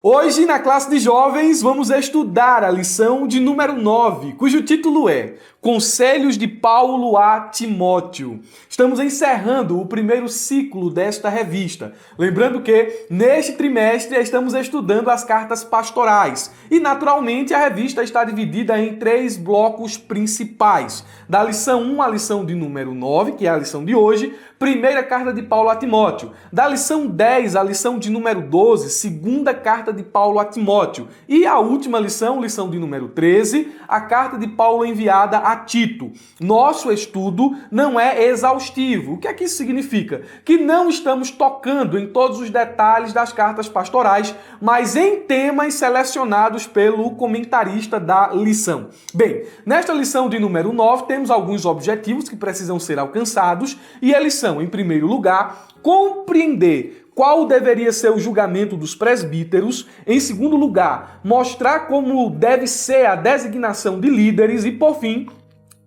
Hoje, na classe de jovens, vamos estudar a lição de número 9, cujo título é Conselhos de Paulo a Timóteo. Estamos encerrando o primeiro ciclo desta revista. Lembrando que, neste trimestre, estamos estudando as cartas pastorais. E, naturalmente, a revista está dividida em 3 blocos principais. Da lição 1 à lição de número 9, que é a lição de hoje, primeira carta de Paulo a Timóteo. Da lição 10 à lição de número 12, segunda carta de Paulo a Timóteo. E a última lição, lição de número 13, a carta de Paulo enviada a Tito. Nosso estudo não é exaustivo. O que é que isso significa? Que não estamos tocando em todos os detalhes das cartas pastorais, mas em temas selecionados pelo comentarista da lição. Bem, nesta lição de número 9, temos alguns objetivos que precisam ser alcançados e eles são, em primeiro lugar, compreender qual deveria ser o julgamento dos presbíteros. Em segundo lugar, mostrar como deve ser a designação de líderes e, por fim,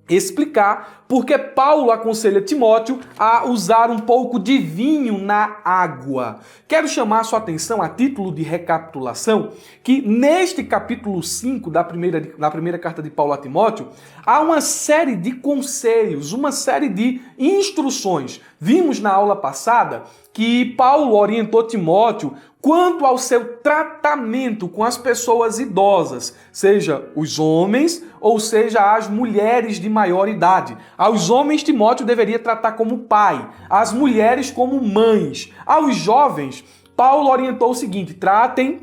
explicar porque Paulo aconselha Timóteo a usar um pouco de vinho na água. Quero chamar a sua atenção a título de recapitulação que neste capítulo 5 da primeira carta de Paulo a Timóteo há uma série de conselhos, uma série de instruções. Vimos na aula passada que Paulo orientou Timóteo quanto ao seu tratamento com as pessoas idosas, seja os homens ou seja as mulheres de maior idade. Aos homens, Timóteo deveria tratar como pai, as mulheres como mães. Aos jovens, Paulo orientou o seguinte: trate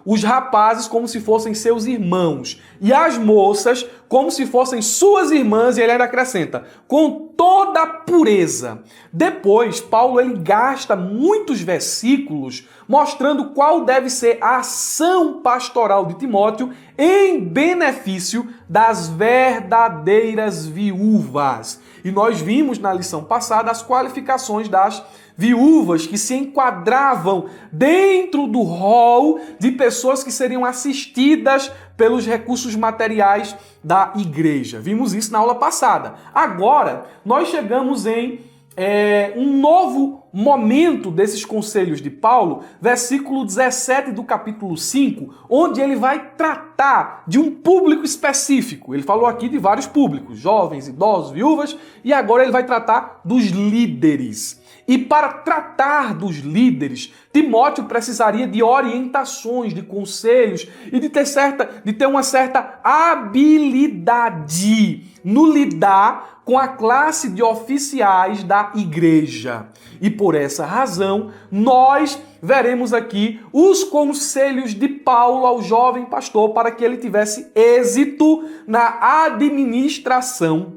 os rapazes como se fossem seus irmãos e as moças como se fossem suas irmãs, e ele ainda acrescenta, com toda a pureza. Depois, Paulo ele gasta muitos versículos mostrando qual deve ser a ação pastoral de Timóteo em benefício das verdadeiras viúvas. E nós vimos na lição passada as qualificações das viúvas que se enquadravam dentro do rol de pessoas que seriam assistidas pelos recursos materiais da igreja. Vimos isso na aula passada. Agora, nós chegamos em um novo momento desses conselhos de Paulo, versículo 17 do capítulo 5, onde ele vai tratar de um público específico. Ele falou aqui de vários públicos, jovens, idosos, viúvas, e agora ele vai tratar dos líderes. E para tratar dos líderes, Timóteo precisaria de orientações, de conselhos e de ter uma certa habilidade no lidar com a classe de oficiais da igreja. E por essa razão, nós veremos aqui os conselhos de Paulo ao jovem pastor para que ele tivesse êxito na administração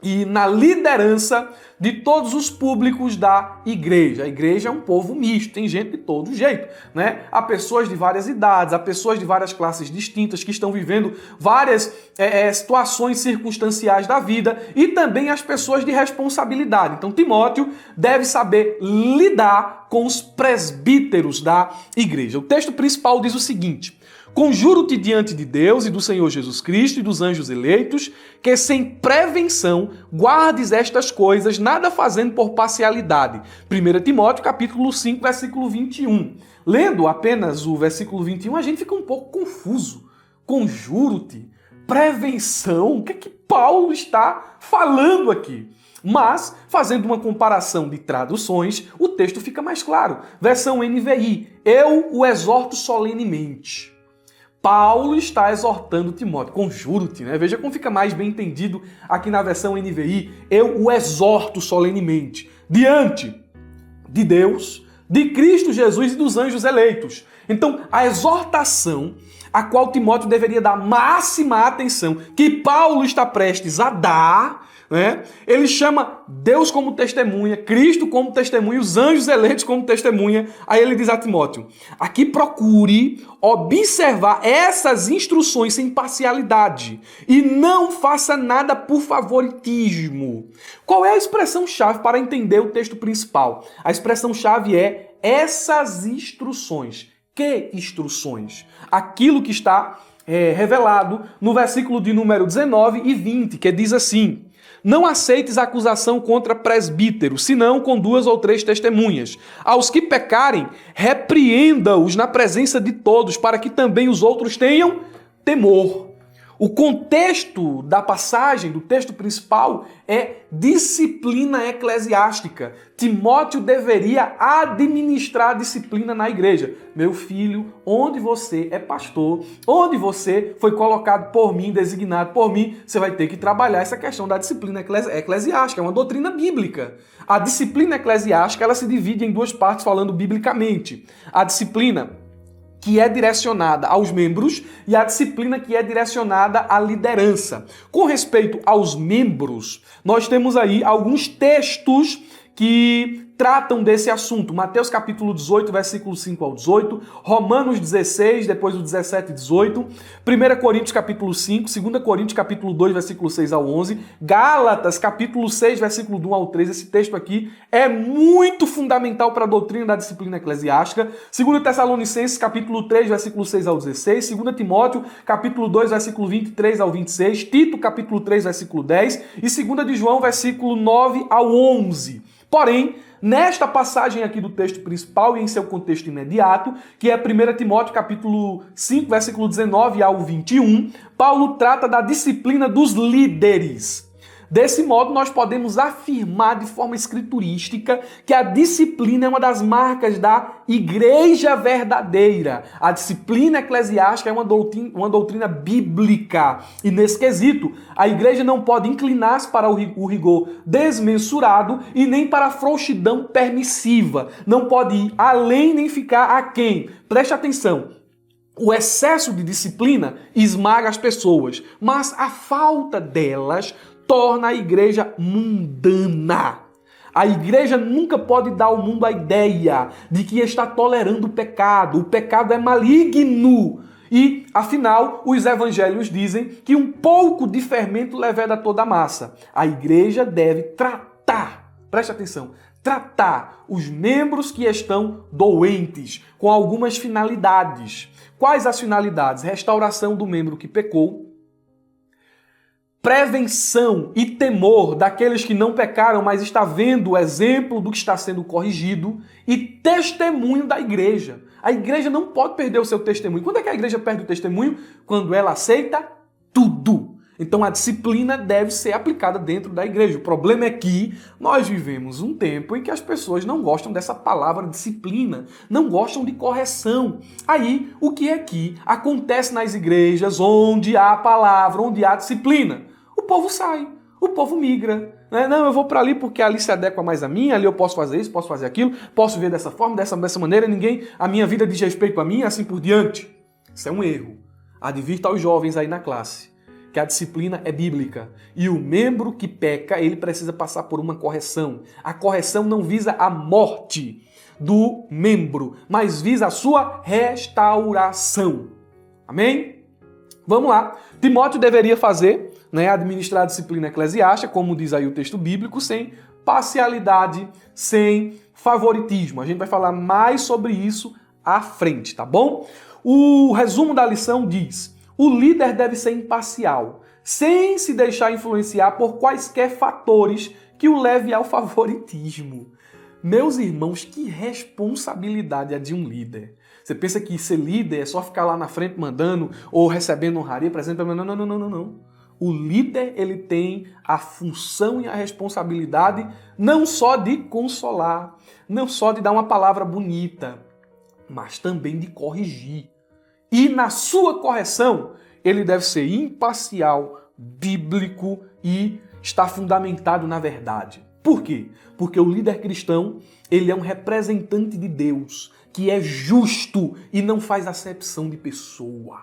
e na liderança de todos os públicos da igreja. A igreja é um povo misto, tem gente de todo jeito, né? Há pessoas de várias idades, há pessoas de várias classes distintas que estão vivendo várias situações circunstanciais da vida e também as pessoas de responsabilidade. Então, Timóteo deve saber lidar com os presbíteros da igreja. O texto principal diz o seguinte: conjuro-te diante de Deus e do Senhor Jesus Cristo e dos anjos eleitos, que sem prevenção guardes estas coisas, nada fazendo por parcialidade. 1 Timóteo, capítulo 5, versículo 21. Lendo apenas o versículo 21, a gente fica um pouco confuso. Conjuro-te, prevenção, o que é que Paulo está falando aqui? Mas, fazendo uma comparação de traduções, o texto fica mais claro. Versão NVI, eu o exorto solenemente. Paulo está exortando Timóteo, conjuro-te, né? Veja como fica mais bem entendido aqui na versão NVI. Eu o exorto solenemente, diante de Deus, de Cristo Jesus e dos anjos eleitos. Então, a exortação a qual Timóteo deveria dar máxima atenção, que Paulo está prestes a dar, né? Ele chama Deus como testemunha, Cristo como testemunha, os anjos eleitos como testemunha. Aí ele diz a Timóteo, aqui procure observar essas instruções sem parcialidade e não faça nada por favoritismo. Qual é a expressão-chave para entender o texto principal? A expressão-chave é essas instruções. Que instruções? Aquilo que está revelado no versículo de número 19 e 20, que diz assim: Não aceites acusação contra presbítero, senão com 2 ou 3 testemunhas. Aos que pecarem, repreenda-os na presença de todos, para que também os outros tenham temor. O contexto da passagem, do texto principal, é disciplina eclesiástica. Timóteo deveria administrar a disciplina na igreja. Meu filho, onde você é pastor, onde você foi colocado por mim, designado por mim, você vai ter que trabalhar essa questão da disciplina eclesiástica. É uma doutrina bíblica. A disciplina eclesiástica, ela se divide em 2 partes falando biblicamente. A disciplina que é direcionada aos membros e a disciplina que é direcionada à liderança. Com respeito aos membros, nós temos aí alguns textos que tratam desse assunto. Mateus capítulo 18, versículo 5 ao 18, Romanos 16, depois do 17 e 18, 1 Coríntios capítulo 5, 2 Coríntios capítulo 2, versículo 6 ao 11, Gálatas capítulo 6, versículo 1 ao 3. Esse texto aqui é muito fundamental para a doutrina da disciplina eclesiástica. 2 Tessalonicenses capítulo 3, versículo 6 ao 16, 2 Timóteo capítulo 2, versículo 23 ao 26, Tito capítulo 3, versículo 10 e 2 de João, versículo 9 ao 11. Porém, nesta passagem aqui do texto principal e em seu contexto imediato, que é 1 Timóteo capítulo 5, versículo 19 ao 21, Paulo trata da disciplina dos líderes. Desse modo, nós podemos afirmar de forma escriturística que a disciplina é uma das marcas da igreja verdadeira. A disciplina eclesiástica é uma doutrina bíblica. E nesse quesito, a igreja não pode inclinar-se para o rigor desmensurado e nem para a frouxidão permissiva. Não pode ir além nem ficar aquém. Preste atenção. O excesso de disciplina esmaga as pessoas, mas a falta delas torna a igreja mundana. A igreja nunca pode dar ao mundo a ideia de que está tolerando o pecado. O pecado é maligno. E, afinal, os evangelhos dizem que um pouco de fermento leveda toda a massa. A igreja deve tratar, preste atenção, tratar os membros que estão doentes com algumas finalidades. Quais as finalidades? Restauração do membro que pecou, prevenção e temor daqueles que não pecaram, mas está vendo o exemplo do que está sendo corrigido, e testemunho da igreja. A igreja não pode perder o seu testemunho. Quando é que a igreja perde o testemunho? Quando ela aceita tudo. Então a disciplina deve ser aplicada dentro da igreja. O problema é que nós vivemos um tempo em que as pessoas não gostam dessa palavra disciplina, não gostam de correção. Aí, o que é que acontece nas igrejas onde há palavra, onde há disciplina? O povo sai, o povo migra. Não, eu vou para ali porque ali se adequa mais a mim, ali eu posso fazer isso, posso fazer aquilo, posso ver dessa forma, dessa maneira, a minha vida diz respeito a mim, assim por diante. Isso é um erro. Advirta aos jovens aí na classe que a disciplina é bíblica e o membro que peca, ele precisa passar por uma correção. A correção não visa a morte do membro, mas visa a sua restauração. Amém? Vamos lá. Timóteo deveria fazer, administrar a disciplina eclesiástica, como diz aí o texto bíblico, sem parcialidade, sem favoritismo. A gente vai falar mais sobre isso à frente, tá bom? O resumo da lição diz: o líder deve ser imparcial, sem se deixar influenciar por quaisquer fatores que o leve ao favoritismo. Meus irmãos, que responsabilidade é de um líder. Você pensa que ser líder é só ficar lá na frente mandando ou recebendo honraria, presente? Não. O líder, ele tem a função e a responsabilidade não só de consolar, não só de dar uma palavra bonita, mas também de corrigir. E na sua correção, ele deve ser imparcial, bíblico e estar fundamentado na verdade. Por quê? Porque o líder cristão, ele é um representante de Deus, que é justo e não faz acepção de pessoa.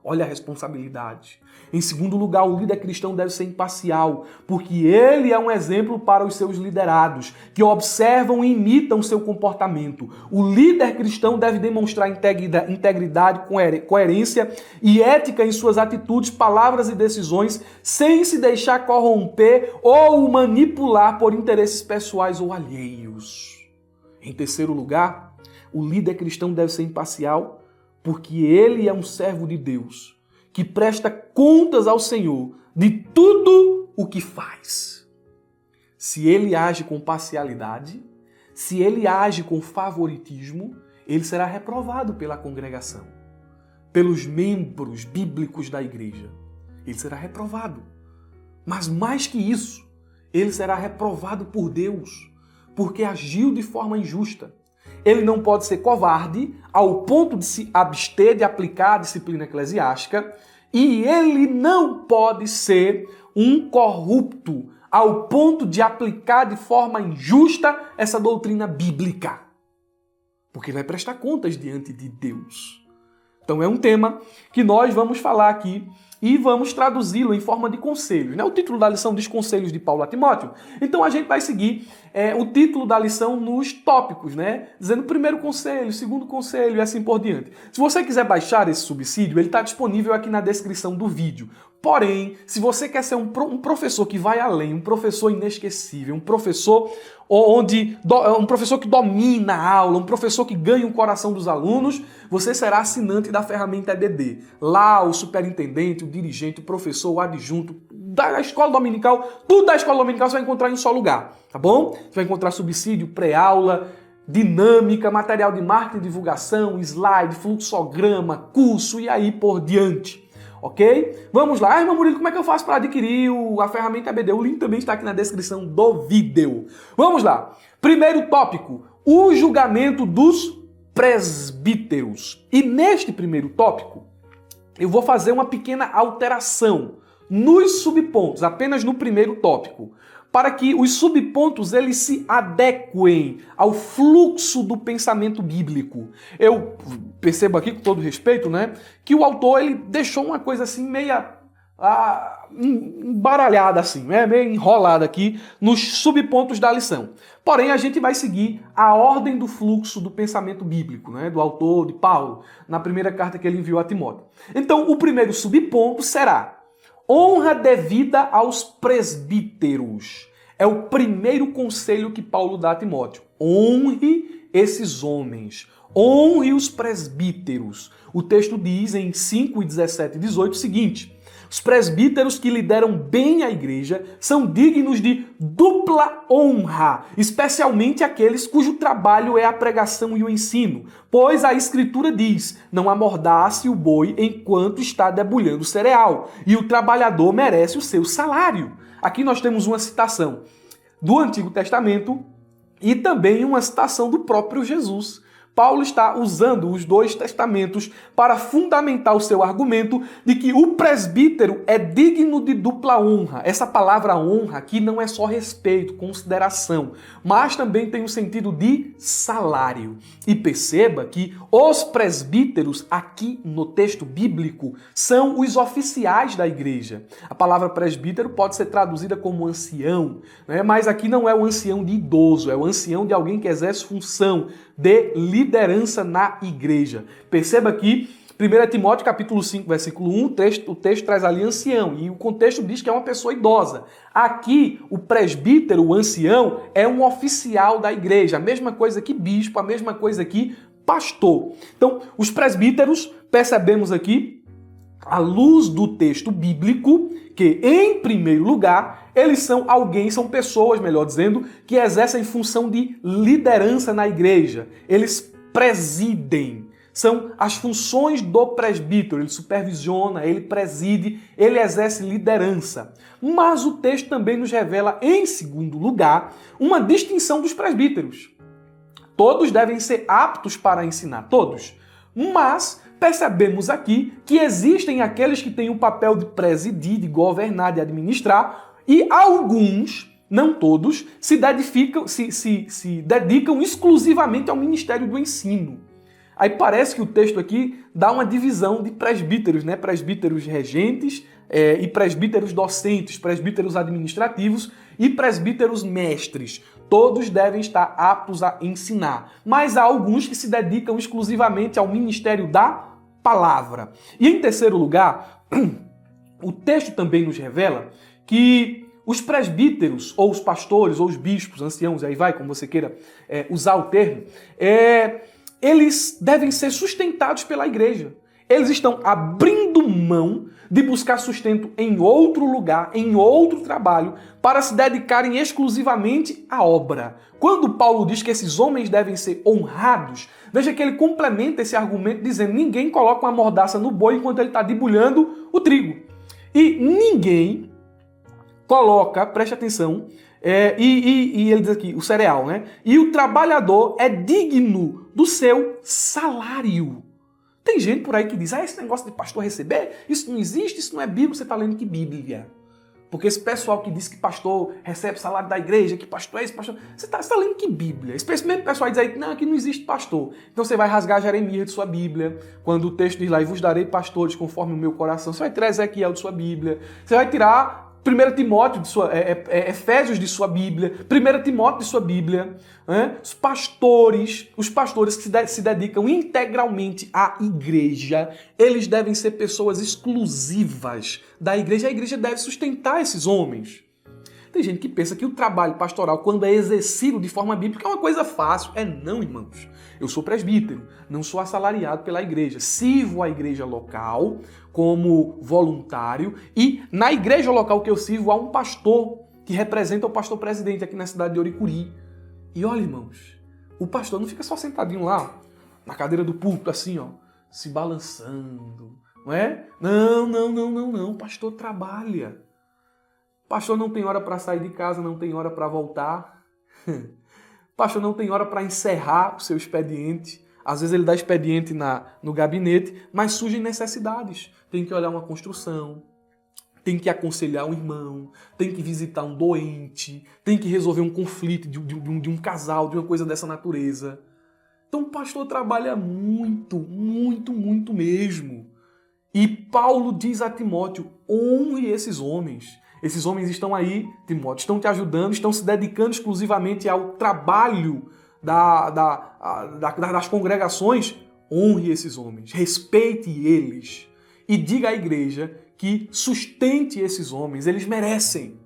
Olha a responsabilidade. Em segundo lugar, o líder cristão deve ser imparcial, porque ele é um exemplo para os seus liderados, que observam e imitam seu comportamento. O líder cristão deve demonstrar integridade, coerência e ética em suas atitudes, palavras e decisões, sem se deixar corromper ou manipular por interesses pessoais ou alheios. Em terceiro lugar, o líder cristão deve ser imparcial, porque ele é um servo de Deus, que presta contas ao Senhor de tudo o que faz. se ele age com parcialidade, se ele age com favoritismo, ele será reprovado pela congregação, pelos membros bíblicos da igreja. Ele será reprovado. Mas mais que isso, ele será reprovado por Deus, porque agiu de forma injusta. Ele não pode ser covarde ao ponto de se abster de aplicar a disciplina eclesiástica, e ele não pode ser um corrupto ao ponto de aplicar de forma injusta essa doutrina bíblica, porque vai prestar contas diante de Deus. Então é um tema que nós vamos falar aqui e vamos traduzi-lo em forma de conselhos. O título da lição diz Conselhos de Paulo a Timóteo. Então a gente vai seguir o título da lição nos tópicos, dizendo primeiro conselho, segundo conselho e assim por diante. Se você quiser baixar esse subsídio, ele está disponível aqui na descrição do vídeo. Porém, se você quer ser um professor que vai além, um professor inesquecível, um professor que domina a aula, um professor que ganha o coração dos alunos, você será assinante da ferramenta EBD. Lá o superintendente, o dirigente, o professor, o adjunto, da escola dominical, tudo da escola dominical você vai encontrar em um só lugar, tá bom? Você vai encontrar subsídio, pré-aula, dinâmica, material de marketing e divulgação, slide, fluxograma, curso e aí por diante. Ok? Vamos lá. Irmão Murilo, como é que eu faço para adquirir a ferramenta EBD? O link também está aqui na descrição do vídeo. Vamos lá. Primeiro tópico, o julgamento dos presbíteros. E neste primeiro tópico, eu vou fazer uma pequena alteração nos subpontos, apenas no primeiro tópico, para que os subpontos eles se adequem ao fluxo do pensamento bíblico. Eu percebo aqui, com todo respeito, que o autor ele deixou uma coisa assim meia embaralhada, assim, meio enrolada aqui nos subpontos da lição. Porém, a gente vai seguir a ordem do fluxo do pensamento bíblico, do autor, de Paulo, na primeira carta que ele enviou a Timóteo. Então, o primeiro subponto será honra devida aos presbíteros. É o primeiro conselho que Paulo dá a Timóteo. Honre esses homens. Honre os presbíteros. O texto diz em 5, 17 e 18 o seguinte: os presbíteros que lideram bem a igreja são dignos de dupla honra, especialmente aqueles cujo trabalho é a pregação e o ensino. Pois a Escritura diz, não amordace o boi enquanto está debulhando o cereal, e o trabalhador merece o seu salário. Aqui nós temos uma citação do Antigo Testamento e também uma citação do próprio Jesus. Paulo está usando os dois testamentos para fundamentar o seu argumento de que o presbítero é digno de dupla honra. Essa palavra honra aqui não é só respeito, consideração, mas também tem o sentido de salário. E perceba que os presbíteros aqui no texto bíblico são os oficiais da igreja. A palavra presbítero pode ser traduzida como ancião, mas aqui não é o ancião de idoso, é o ancião de alguém que exerce função de liderança na igreja. Perceba que 1 Timóteo capítulo 5, versículo 1, o texto traz ali ancião, e o contexto diz que é uma pessoa idosa. Aqui, o presbítero, o ancião, é um oficial da igreja. A mesma coisa que bispo, a mesma coisa que pastor. Então, os presbíteros, percebemos aqui, à luz do texto bíblico, que, em primeiro lugar, eles são pessoas, melhor dizendo, que exercem função de liderança na igreja. Eles presidem. São as funções do presbítero. Ele supervisiona, ele preside, ele exerce liderança. Mas o texto também nos revela, em segundo lugar, uma distinção dos presbíteros. Todos devem ser aptos para ensinar, todos. Mas percebemos aqui que existem aqueles que têm o papel de presidir, de governar, de administrar, e alguns, não todos, se dedicam exclusivamente ao ministério do ensino. Aí parece que o texto aqui dá uma divisão de presbíteros, presbíteros regentes e presbíteros docentes, presbíteros administrativos e presbíteros mestres. Todos devem estar aptos a ensinar. Mas há alguns que se dedicam exclusivamente ao ministério da palavra. E em terceiro lugar, o texto também nos revela que os presbíteros, ou os pastores, ou os bispos, anciãos, aí vai, como você queira usar o termo, eles devem ser sustentados pela igreja. Eles estão abrindo mão de buscar sustento em outro lugar, em outro trabalho, para se dedicarem exclusivamente à obra. Quando Paulo diz que esses homens devem ser honrados, veja que ele complementa esse argumento dizendo: ninguém coloca uma mordaça no boi enquanto ele está debulhando o trigo. E ninguém coloca, preste atenção, e ele diz aqui, o cereal, né? E o trabalhador é digno do seu salário. Tem gente por aí que diz: esse negócio de pastor receber, isso não existe, isso não é Bíblia. Você está lendo que Bíblia? Porque esse pessoal que diz que pastor recebe salário da igreja, que pastor é esse, pastor... Você está lendo que Bíblia? Especialmente o pessoal diz aí que não, aqui não existe pastor. Então você vai rasgar Jeremias de sua Bíblia, quando o texto diz lá: e vos darei pastores conforme o meu coração. Você vai tirar Ezequiel de sua Bíblia. Você vai tirar 1 Timóteo, Efésios de sua Bíblia, 1 Timóteo de sua Bíblia. Os pastores que se dedicam integralmente à igreja, eles devem ser pessoas exclusivas da igreja. A igreja deve sustentar esses homens. Tem gente que pensa que o trabalho pastoral, quando é exercido de forma bíblica, é uma coisa fácil. Não, irmãos. Eu sou presbítero, não sou assalariado pela igreja. Sirvo a igreja local como voluntário e na igreja local que eu sirvo há um pastor que representa o pastor presidente aqui na cidade de Oricuri. E olha, irmãos, o pastor não fica só sentadinho lá, na cadeira do púlpito, assim, ó, se balançando, não é? Não. O pastor trabalha. O pastor não tem hora para sair de casa, não tem hora para voltar. O pastor não tem hora para encerrar o seu expediente. Às vezes ele dá expediente no gabinete, mas surgem necessidades. Tem que olhar uma construção, tem que aconselhar um irmão, tem que visitar um doente, tem que resolver um conflito de um casal, de uma coisa dessa natureza. Então o pastor trabalha muito mesmo. E Paulo diz a Timóteo: honre esses homens. Esses homens estão aí, Timóteo, estão te ajudando, estão se dedicando exclusivamente ao trabalho das congregações. Honre esses homens, respeite eles e diga à igreja que sustente esses homens, eles merecem.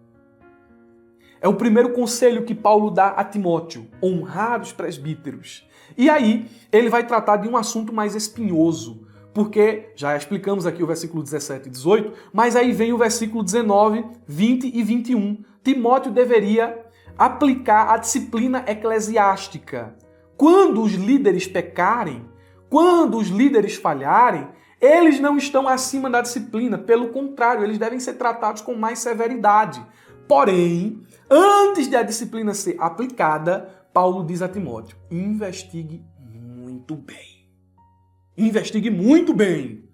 É o primeiro conselho que Paulo dá a Timóteo: honrar os presbíteros. E aí ele vai tratar de um assunto mais espinhoso, porque já explicamos aqui o versículo 17 e 18, mas aí vem o versículo 19, 20 e 21. Timóteo deveria aplicar a disciplina eclesiástica. Quando os líderes pecarem, quando os líderes falharem, eles não estão acima da disciplina. Pelo contrário, eles devem ser tratados com mais severidade. Porém, antes de a disciplina ser aplicada, Paulo diz a Timóteo: investigue muito bem. Investigue muito bem.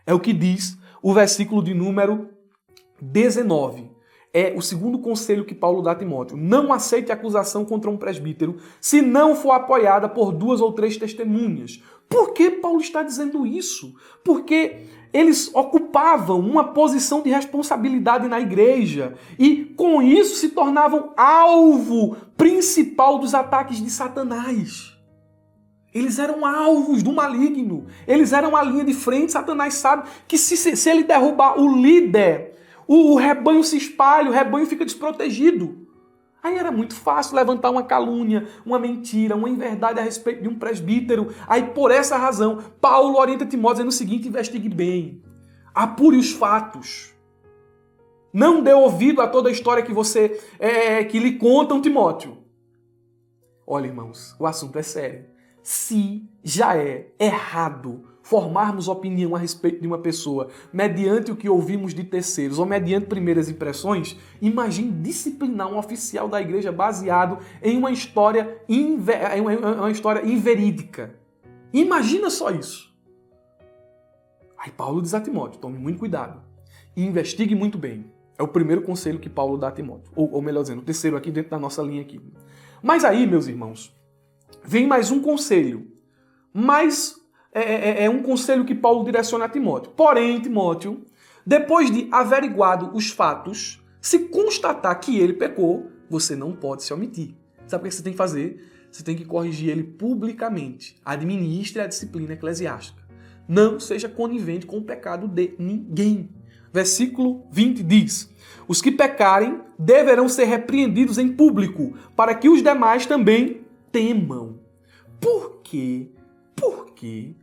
É o que diz o versículo de número 19. É o segundo conselho que Paulo dá a Timóteo: não aceite acusação contra um presbítero se não for apoiada por 2 ou 3 testemunhas. Por que Paulo está dizendo isso? Porque eles ocupavam uma posição de responsabilidade na igreja e, com isso, se tornavam alvo principal dos ataques de Satanás. Eles eram alvos do maligno. Eles eram a linha de frente. Satanás sabe que se ele derrubar o líder, o rebanho se espalha, o rebanho fica desprotegido. Aí era muito fácil levantar uma calúnia, uma mentira, uma inverdade a respeito de um presbítero. Aí, por essa razão, Paulo orienta Timóteo dizendo o seguinte: investigue bem, apure os fatos. Não dê ouvido a toda a história que lhe contam, Timóteo. Olha, irmãos, o assunto é sério. Se já é errado formarmos opinião a respeito de uma pessoa mediante o que ouvimos de terceiros ou mediante primeiras impressões, imagine disciplinar um oficial da igreja baseado em uma história inverídica. Imagina só isso. Aí Paulo diz a Timóteo: tome muito cuidado e investigue muito bem. É o primeiro conselho que Paulo dá a Timóteo. Ou melhor dizendo, o terceiro aqui dentro da nossa linha aqui. Mas aí, meus irmãos, vem mais um conselho. Mas é um conselho que Paulo direciona a Timóteo. Porém, Timóteo, depois de averiguado os fatos, se constatar que ele pecou, você não pode se omitir. Sabe o que você tem que fazer? Você tem que corrigir ele publicamente. Administre a disciplina eclesiástica. Não seja conivente com o pecado de ninguém. Versículo 20 diz: os que pecarem deverão ser repreendidos em público, para que os demais também temam. Por quê? Porque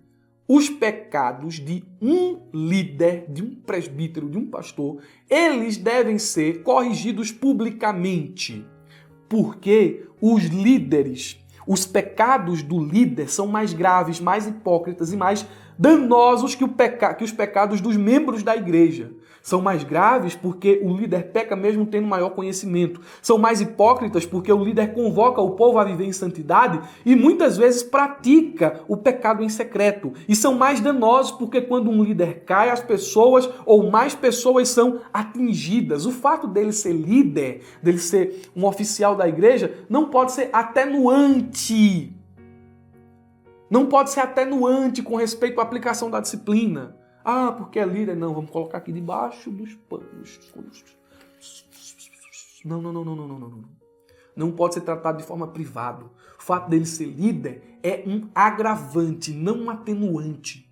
os pecados de um líder, de um presbítero, de um pastor, eles devem ser corrigidos publicamente. Porque os líderes, os pecados do líder são mais graves, mais hipócritas e mais danosos que os pecados dos membros da igreja. São mais graves porque o líder peca mesmo tendo maior conhecimento. São mais hipócritas porque o líder convoca o povo a viver em santidade e muitas vezes pratica o pecado em secreto. E são mais danosos porque quando um líder cai, as pessoas ou mais pessoas são atingidas. O fato dele ser líder, dele ser um oficial da igreja, não pode ser atenuante. Não pode ser atenuante com respeito à aplicação da disciplina. Ah, porque é líder. Não, vamos colocar aqui debaixo dos panos. Não. Não pode ser tratado de forma privada. O fato dele ser líder é um agravante, não um atenuante.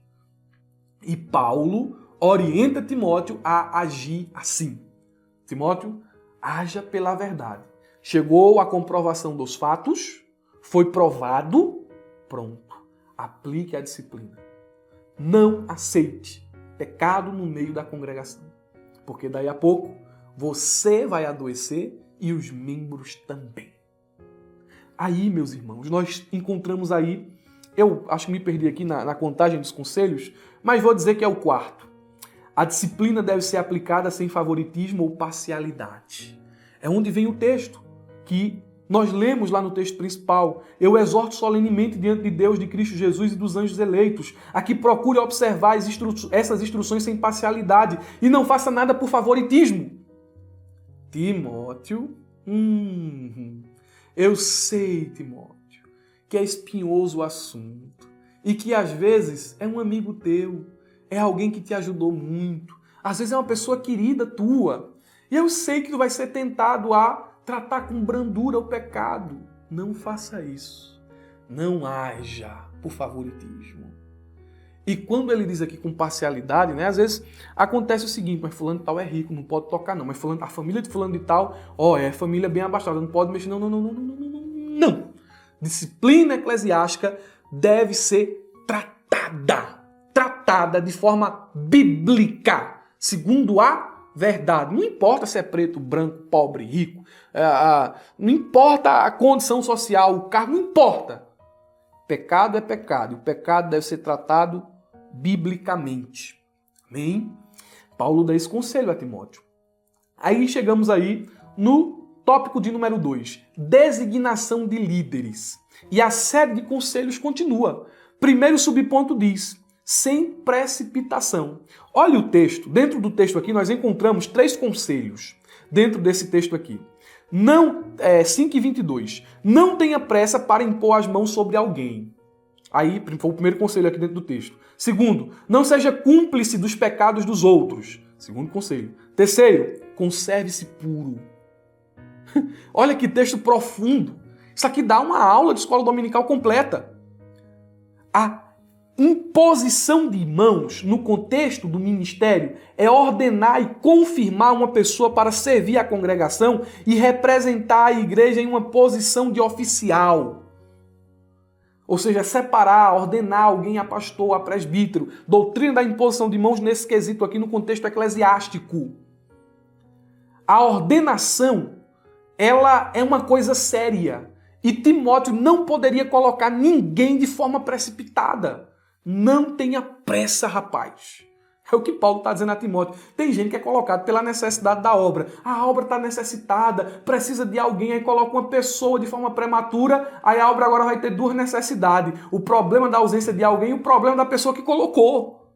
E Paulo orienta Timóteo a agir assim. Timóteo, haja pela verdade. Chegou a comprovação dos fatos, foi provado, pronto. Aplique a disciplina. Não aceite pecado no meio da congregação, porque daí a pouco você vai adoecer e os membros também. Aí, meus irmãos, nós encontramos aí, eu acho que me perdi aqui na contagem dos conselhos, mas vou dizer que é o quarto. A disciplina deve ser aplicada sem favoritismo ou parcialidade. É onde vem o texto que nós lemos lá no texto principal. Eu exorto solenemente diante de Deus, de Cristo Jesus e dos anjos eleitos, a que procure observar essas instruções sem parcialidade e não faça nada por favoritismo. Timóteo, eu sei, Timóteo, que é espinhoso o assunto e que às vezes é um amigo teu, é alguém que te ajudou muito, às vezes é uma pessoa querida tua e eu sei que tu vai ser tentado a tratar com brandura o pecado. Não faça isso. Não haja por favoritismo. E quando ele diz aqui com parcialidade, né, às vezes acontece o seguinte, mas fulano de tal é rico, não pode tocar não, mas a família de fulano de tal, é família bem abastada, não pode mexer, não. Disciplina eclesiástica deve ser tratada de forma bíblica, segundo a verdade. Não importa se é preto, branco, pobre, rico, não importa a condição social, o cargo, não importa. Pecado é pecado, e o pecado deve ser tratado biblicamente. Amém? Paulo dá esse conselho a Timóteo. Aí chegamos aí no tópico de número 2, designação de líderes. E a série de conselhos continua. Primeiro subponto diz, sem precipitação. Olha o texto. Dentro do texto aqui nós encontramos 3 conselhos. Dentro desse texto aqui. 5:22. Não tenha pressa para impor as mãos sobre alguém. Aí foi o primeiro conselho aqui dentro do texto. Segundo, não seja cúmplice dos pecados dos outros. Segundo conselho. Terceiro, conserve-se puro. Olha que texto profundo. Isso aqui dá uma aula de escola dominical completa. A imposição de mãos no contexto do ministério é ordenar e confirmar uma pessoa para servir a congregação e representar a igreja em uma posição de oficial. Ou seja, separar, ordenar alguém a pastor, a presbítero. Doutrina da imposição de mãos nesse quesito aqui no contexto eclesiástico. A ordenação, ela é uma coisa séria. E Timóteo não poderia colocar ninguém de forma precipitada. Não tenha pressa, rapaz. É o que Paulo está dizendo a Timóteo. Tem gente que é colocado pela necessidade da obra. A obra está necessitada, precisa de alguém, aí coloca uma pessoa de forma prematura, aí a obra agora vai ter 2 necessidades. O problema da ausência de alguém e o problema da pessoa que colocou.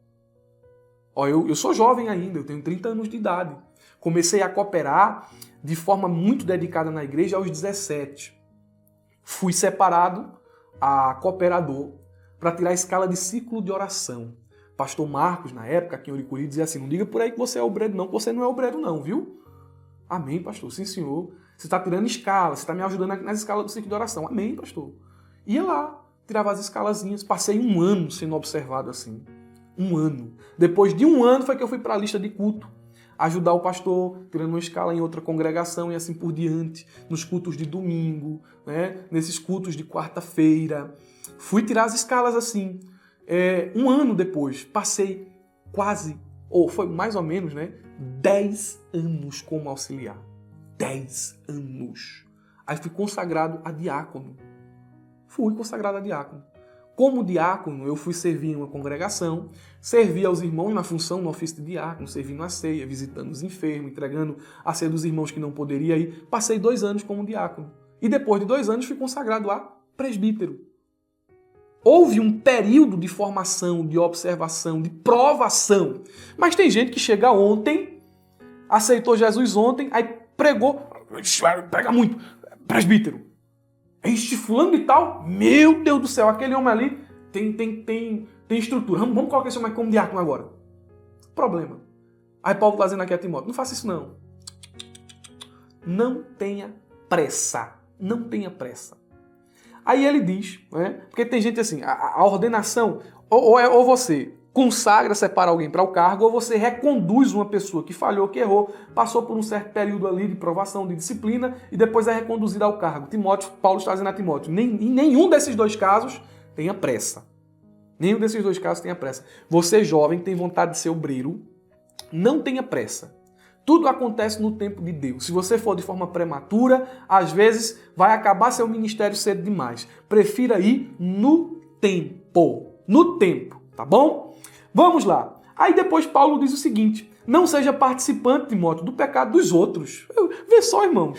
Eu sou jovem ainda, eu tenho 30 anos de idade. Comecei a cooperar de forma muito dedicada na igreja aos 17. Fui separado a cooperador para tirar a escala de ciclo de oração. Pastor Marcos, na época, aqui em Oricuri, dizia assim, não diga por aí que você é obreiro não, que você não é obreiro não, viu? Amém, pastor, sim senhor. Você está tirando escala, você está me ajudando nas escalas do ciclo de oração. Amém, pastor. Ia lá, tirava as escalazinhas, passei 1 ano sendo observado assim. 1 ano. Depois de 1 ano foi que eu fui para a lista de culto. Ajudar o pastor, tirando uma escala em outra congregação e assim por diante. Nos cultos de domingo, né? Nesses cultos de quarta-feira. Fui tirar as escalas assim. Um ano depois, passei quase, ou foi mais ou menos, 10 anos como auxiliar. 10 anos. Aí fui consagrado a diácono. Como diácono, eu fui servir em uma congregação, servi aos irmãos na função, no ofício de diácono, servindo a ceia, visitando os enfermos, entregando a ceia dos irmãos que não poderiam ir. Passei 2 anos como diácono. E depois de 2 anos fui consagrado a presbítero. Houve um período de formação, de observação, de provação. Mas tem gente que chega ontem, aceitou Jesus ontem, aí pregou, prega muito, presbítero. Este fulano de tal, meu Deus do céu, aquele homem ali tem estrutura. Vamos colocar esse homem como diácono agora. Problema. Aí Paulo está dizendo aqui a Timóteo, não faça isso não. Não tenha pressa. Não tenha pressa. Aí ele diz, porque tem gente assim, a ordenação, ou você consagra, separa alguém para o cargo, ou você reconduz uma pessoa que falhou, que errou, passou por um certo período ali de provação, de disciplina, e depois é reconduzida ao cargo. Paulo está dizendo a Timóteo, em nenhum desses 2 casos tenha pressa. Nenhum desses 2 casos tenha pressa. Você jovem, tem vontade de ser obreiro, não tenha pressa. Tudo acontece no tempo de Deus. Se você for de forma prematura, às vezes vai acabar seu ministério cedo demais. Prefira ir no tempo. No tempo, tá bom? Vamos lá. Aí depois Paulo diz o seguinte, não seja participante, Timóteo, do pecado dos outros. Vê só, irmãos.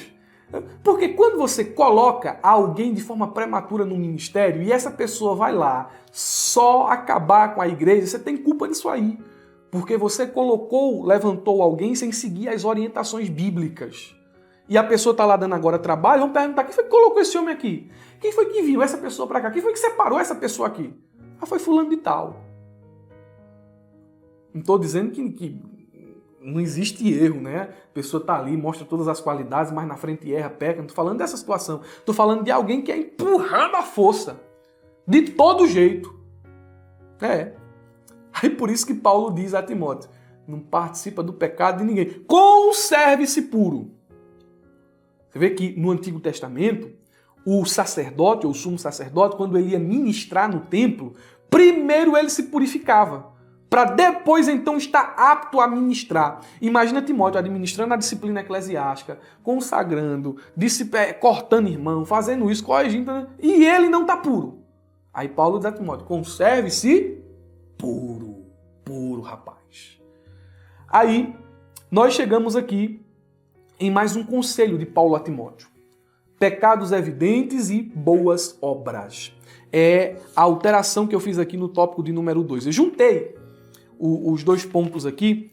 Porque quando você coloca alguém de forma prematura no ministério e essa pessoa vai lá só acabar com a igreja, você tem culpa disso aí. Porque você levantou alguém sem seguir as orientações bíblicas. E a pessoa está lá dando agora trabalho, vamos perguntar, quem foi que colocou esse homem aqui? Quem foi que viu essa pessoa para cá? Quem foi que separou essa pessoa aqui? Foi fulano de tal. Não estou dizendo que não existe erro, A pessoa está ali, mostra todas as qualidades, mas na frente erra, peca. Não estou falando dessa situação. Estou falando de alguém que é empurrando a força. De todo jeito. Aí por isso que Paulo diz a Timóteo, não participa do pecado de ninguém. Conserve-se puro. Você vê que no Antigo Testamento, o sacerdote, ou o sumo sacerdote, quando ele ia ministrar no templo, primeiro ele se purificava, para depois então estar apto a ministrar. Imagina Timóteo administrando a disciplina eclesiástica, consagrando, cortando irmão, fazendo isso, corrigindo, e ele não está puro. Aí Paulo diz a Timóteo, conserve-se puro, rapaz. Aí, nós chegamos aqui em mais um conselho de Paulo a Timóteo. Pecados evidentes e boas obras. É a alteração que eu fiz aqui no tópico de número 2. Eu juntei os 2 pontos aqui,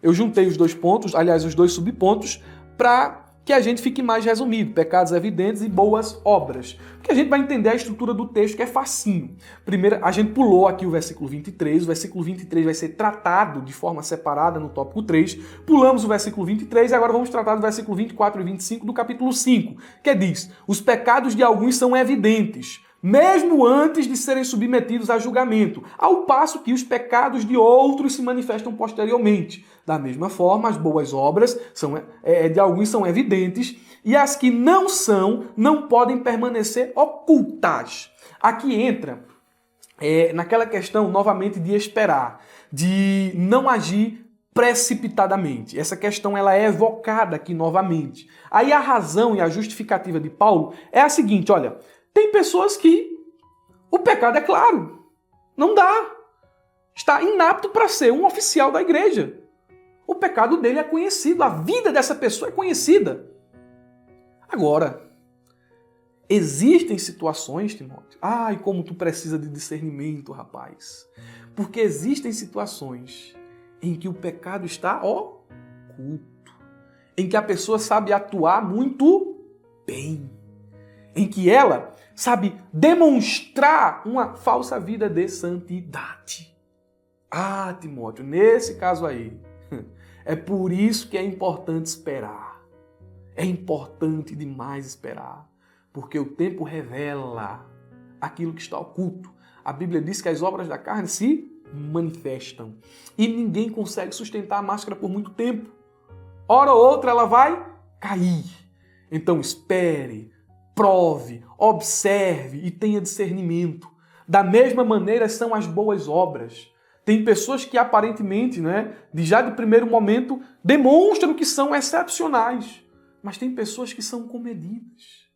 Eu juntei os 2 pontos, aliás, os 2 subpontos, para que a gente fique mais resumido. Pecados evidentes e boas obras. Porque a gente vai entender a estrutura do texto, que é facinho. Primeiro, a gente pulou aqui o versículo 23. O versículo 23 vai ser tratado de forma separada no tópico 3. Pulamos o versículo 23 e agora vamos tratar do versículo 24 e 25 do capítulo 5, que diz, os pecados de alguns são evidentes, mesmo antes de serem submetidos a julgamento, ao passo que os pecados de outros se manifestam posteriormente. Da mesma forma, as boas obras de alguns são evidentes e as que não são, não podem permanecer ocultas. Aqui entra naquela questão, novamente, de esperar, de não agir precipitadamente. Essa questão ela é evocada aqui novamente. Aí a razão e a justificativa de Paulo é a seguinte, olha, tem pessoas que o pecado é claro, não dá, está inapto para ser um oficial da igreja. O pecado dele é conhecido, a vida dessa pessoa é conhecida. Agora, existem situações, Timóteo, ai, como tu precisa de discernimento, rapaz, porque existem situações em que o pecado está oculto, em que a pessoa sabe atuar muito bem, em que ela sabe demonstrar uma falsa vida de santidade. Ah, Timóteo, nesse caso aí, é por isso que é importante esperar. É importante demais esperar, porque o tempo revela aquilo que está oculto. A Bíblia diz que as obras da carne se manifestam e ninguém consegue sustentar a máscara por muito tempo. Hora ou outra ela vai cair. Então espere, prove, observe e tenha discernimento. Da mesma maneira são as boas obras. Tem pessoas que aparentemente, né, já de primeiro momento, demonstram que são excepcionais. Mas tem pessoas que são comedidas,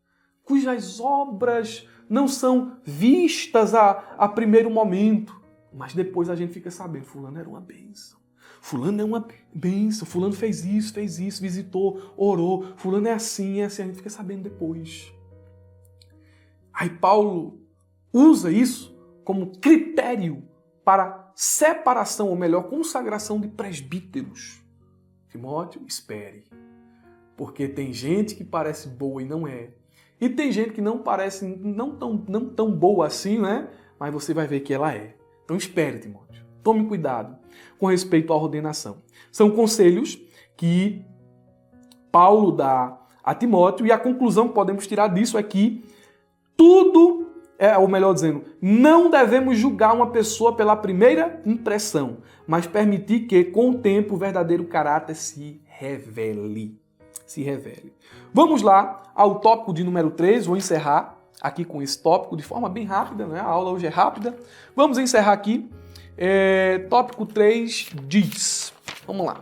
cujas obras não são vistas a primeiro momento. Mas depois a gente fica sabendo, fulano era uma bênção. Fulano é uma bênção, fulano fez isso, visitou, orou. Fulano é assim, a gente fica sabendo depois. Aí Paulo usa isso como critério para separação, ou melhor, consagração de presbíteros. Timóteo, espere. Porque tem gente que parece boa e não é. E tem gente que não parece não tão boa assim, né? Mas você vai ver que ela é. Então espere, Timóteo. Tome cuidado com respeito à ordenação. São conselhos que Paulo dá a Timóteo, e a conclusão que podemos tirar disso é que tudo, ou melhor dizendo, não devemos julgar uma pessoa pela primeira impressão, mas permitir que, com o tempo, o verdadeiro caráter se revele. Vamos lá ao tópico de número 3, vou encerrar aqui com esse tópico de forma bem rápida, né? A aula hoje é rápida. Vamos encerrar aqui. Tópico 3 diz, vamos lá.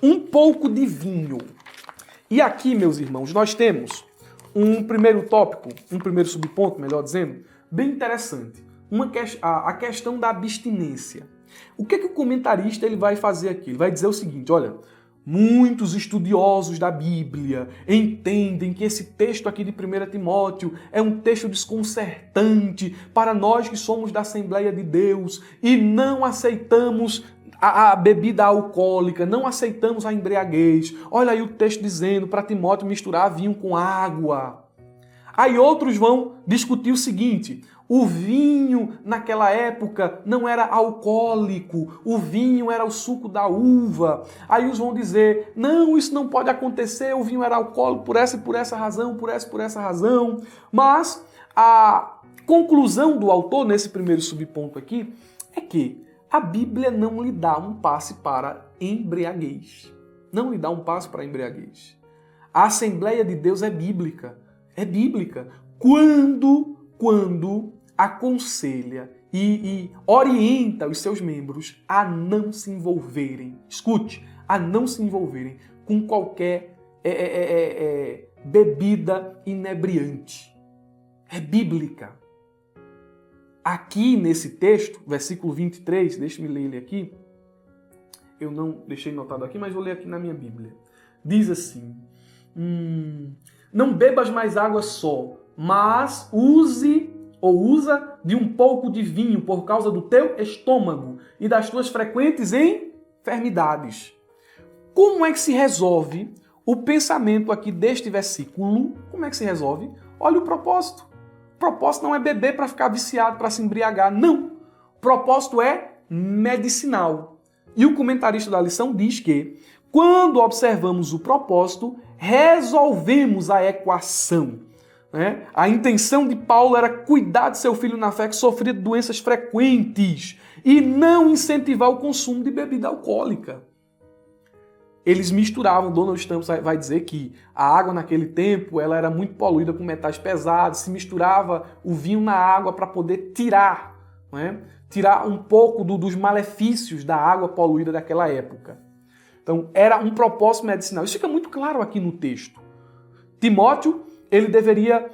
Um pouco de vinho. E aqui, meus irmãos, nós temos um primeiro tópico, um primeiro subponto, melhor dizendo, bem interessante. A questão da abstinência. O que o comentarista ele vai fazer aqui? Ele vai dizer o seguinte, olha, muitos estudiosos da Bíblia entendem que esse texto aqui de 1 Timóteo é um texto desconcertante para nós que somos da Assembleia de Deus e não aceitamos a bebida alcoólica, não aceitamos a embriaguez. Olha aí o texto dizendo para Timóteo misturar vinho com água. Aí outros vão discutir o seguinte: o vinho naquela época não era alcoólico, o vinho era o suco da uva. Aí uns vão dizer, não, isso não pode acontecer, o vinho era alcoólico por essa razão, por essa razão. Mas a conclusão do autor nesse primeiro subponto aqui é que a Bíblia não lhe dá um passe para embriaguez. Não lhe dá um passe para embriaguez. A Assembleia de Deus é bíblica. É bíblica. Quando aconselha e orienta os seus membros a não se envolverem. Escute, a não se envolverem com qualquer bebida inebriante. É bíblica. Aqui nesse texto, versículo 23, deixa-me ler ele aqui. Eu não deixei notado aqui, mas vou ler aqui na minha Bíblia. Diz assim, não bebas mais água só, mas usa de um pouco de vinho por causa do teu estômago e das tuas frequentes enfermidades. Como é que se resolve o pensamento aqui deste versículo? Como é que se resolve? Olha o propósito. O propósito não é beber para ficar viciado, para se embriagar. Não. O propósito é medicinal. E o comentarista da lição diz que, quando observamos o propósito, resolvemos a equação. A intenção de Paulo era cuidar de seu filho na fé que sofria de doenças frequentes e não incentivar o consumo de bebida alcoólica. Eles misturavam, Donald Stamps vai dizer que a água naquele tempo ela era muito poluída com metais pesados, se misturava o vinho na água para poder tirar um pouco dos malefícios da água poluída daquela época. Então era um propósito medicinal. Isso fica muito claro aqui no texto. Timóteo, ele deveria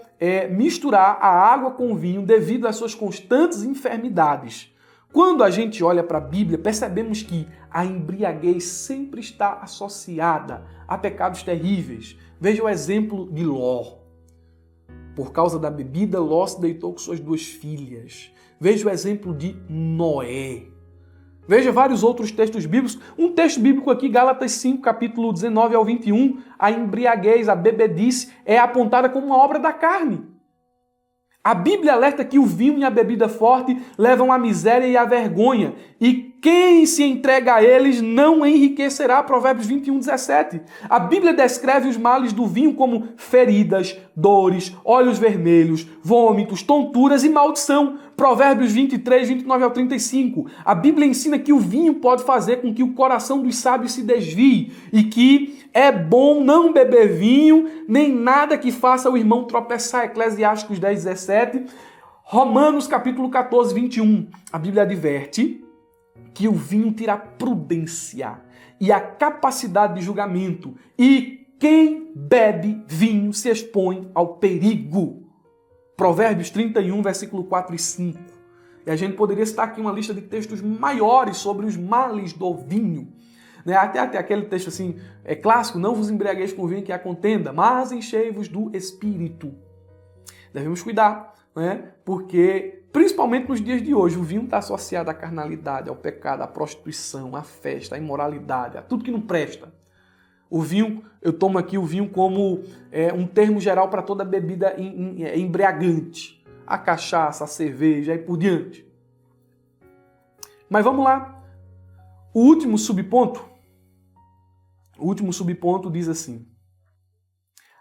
misturar a água com o vinho devido às suas constantes enfermidades. Quando a gente olha para a Bíblia, percebemos que a embriaguez sempre está associada a pecados terríveis. Veja o exemplo de Ló. Por causa da bebida, Ló se deitou com suas 2 filhas. Veja o exemplo de Noé. Veja vários outros textos bíblicos. Um texto bíblico aqui, Gálatas 5, capítulo 19 ao 21, a embriaguez, a bebedice é apontada como uma obra da carne. A Bíblia alerta que o vinho e a bebida forte levam à miséria e à vergonha, e quem se entrega a eles não enriquecerá. Provérbios 21, 17. A Bíblia descreve os males do vinho como feridas, dores, olhos vermelhos, vômitos, tonturas e maldição. Provérbios 23, 29 ao 35. A Bíblia ensina que o vinho pode fazer com que o coração dos sábios se desvie e que é bom não beber vinho, nem nada que faça o irmão tropeçar. Eclesiásticos 10, 17. Romanos capítulo 14, 21. A Bíblia adverte que o vinho tira a prudência e a capacidade de julgamento, e quem bebe vinho se expõe ao perigo. Provérbios 31, versículo 4 e 5. E a gente poderia citar aqui uma lista de textos maiores sobre os males do vinho. Até aquele texto assim, clássico, não vos embriagueis com vinho que há contenda, mas enchei-vos do Espírito. Devemos cuidar, porque, principalmente nos dias de hoje, o vinho está associado à carnalidade, ao pecado, à prostituição, à festa, à imoralidade, a tudo que não presta. O vinho, eu tomo aqui o vinho como um termo geral para toda bebida embriagante. A cachaça, a cerveja e por diante. Mas vamos lá. O último subponto diz assim: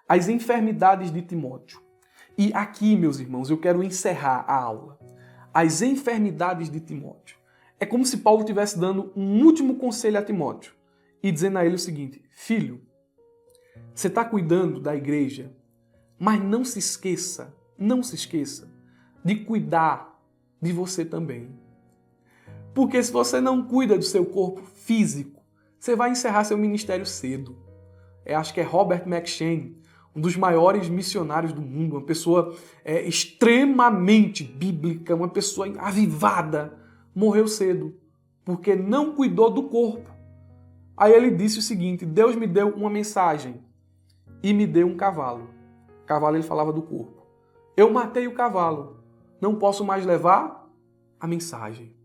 as enfermidades de Timóteo. E aqui, meus irmãos, eu quero encerrar a aula. As enfermidades de Timóteo. É como se Paulo estivesse dando um último conselho a Timóteo e dizendo a ele o seguinte: filho, você está cuidando da igreja, mas não se esqueça de cuidar de você também. Porque se você não cuida do seu corpo físico, você vai encerrar seu ministério cedo. Acho que é Robert McCheyne, um dos maiores missionários do mundo, uma pessoa extremamente bíblica, uma pessoa avivada, morreu cedo, porque não cuidou do corpo. Aí ele disse o seguinte: Deus me deu uma mensagem e me deu um cavalo. Cavalo, ele falava do corpo. Eu matei o cavalo, não posso mais levar a mensagem.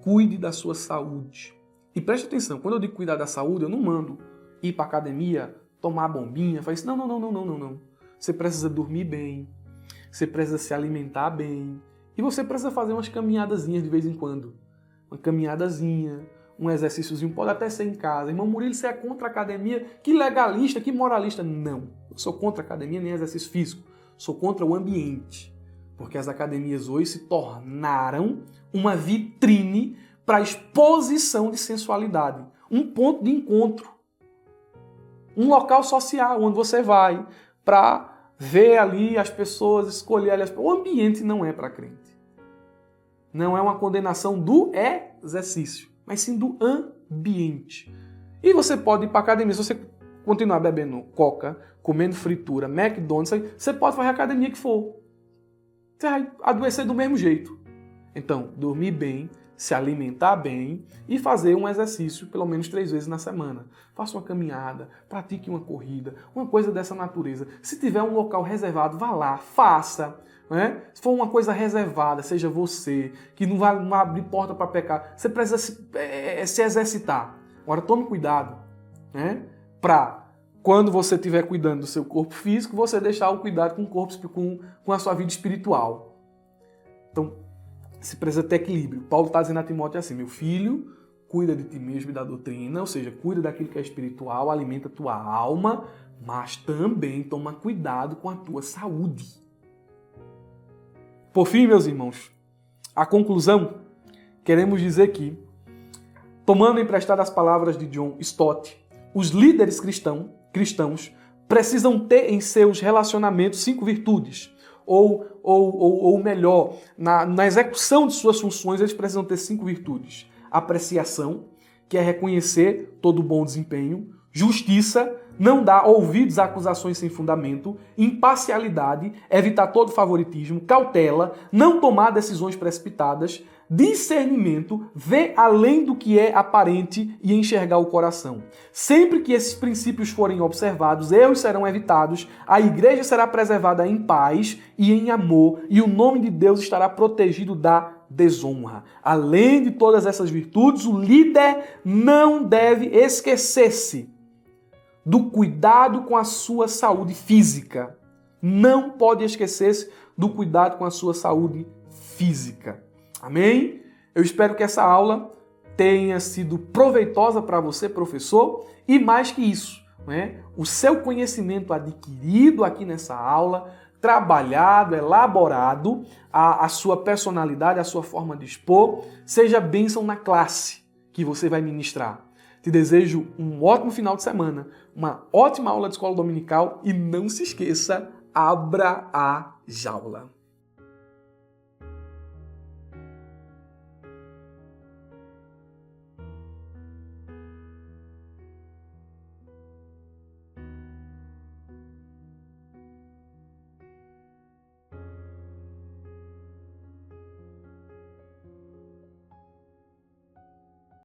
Cuide da sua saúde. E preste atenção, quando eu digo cuidar da saúde, eu não mando ir para a academia, tomar bombinha, fazer isso. Não. Você precisa dormir bem, você precisa se alimentar bem, e você precisa fazer umas caminhadazinhas de vez em quando. Uma caminhadazinha, um exercíciozinho, pode até ser em casa. Irmão Murilo, você é contra a academia? Que legalista, que moralista. Não, eu sou contra a academia nem exercício físico. Sou contra o ambiente. Porque as academias hoje se tornaram uma vitrine para exposição de sensualidade. Um ponto de encontro. Um local social onde você vai para ver ali as pessoas, escolher ali as pessoas. O ambiente não é para crente. Não é uma condenação do exercício, mas sim do ambiente. E você pode ir para a academia. Se você continuar bebendo coca, comendo fritura, McDonald's, você pode fazer a academia que for. Você vai adoecer do mesmo jeito. Então, dormir bem, se alimentar bem e fazer um exercício pelo menos 3 vezes na semana. Faça uma caminhada, pratique uma corrida, uma coisa dessa natureza. Se tiver um local reservado, vá lá, faça. Se for uma coisa reservada, seja você, que não vai abrir porta para pecar, você precisa se exercitar. Agora, tome cuidado, para quando você estiver cuidando do seu corpo físico, você deixar o cuidado com o corpo, com a sua vida espiritual. Então, você precisa ter equilíbrio. Paulo está dizendo a Timóteo assim: meu filho, cuida de ti mesmo e da doutrina, ou seja, cuida daquilo que é espiritual, alimenta a tua alma, mas também toma cuidado com a tua saúde. Por fim, meus irmãos, a conclusão, queremos dizer que, tomando emprestado as palavras de John Stott, os líderes cristãos precisam ter em seus relacionamentos 5 virtudes. Ou melhor, na execução de suas funções, eles precisam ter 5 virtudes. Apreciação, que é reconhecer todo bom desempenho. Justiça, não dar ouvidos a acusações sem fundamento. Imparcialidade, evitar todo favoritismo. Cautela, não tomar decisões precipitadas. Discernimento, ver além do que é aparente e enxergar o coração. Sempre que esses princípios forem observados, erros serão evitados, a igreja será preservada em paz e em amor, e o nome de Deus estará protegido da desonra. Além de todas essas virtudes, o líder não deve esquecer-se do cuidado com a sua saúde física. Não pode esquecer-se do cuidado com a sua saúde física. Amém? Eu espero que essa aula tenha sido proveitosa para você, professor, e mais que isso, o seu conhecimento adquirido aqui nessa aula, trabalhado, elaborado, a sua personalidade, a sua forma de expor, seja bênção na classe que você vai ministrar. Te desejo um ótimo final de semana, uma ótima aula de escola dominical e não se esqueça, abra a jaula.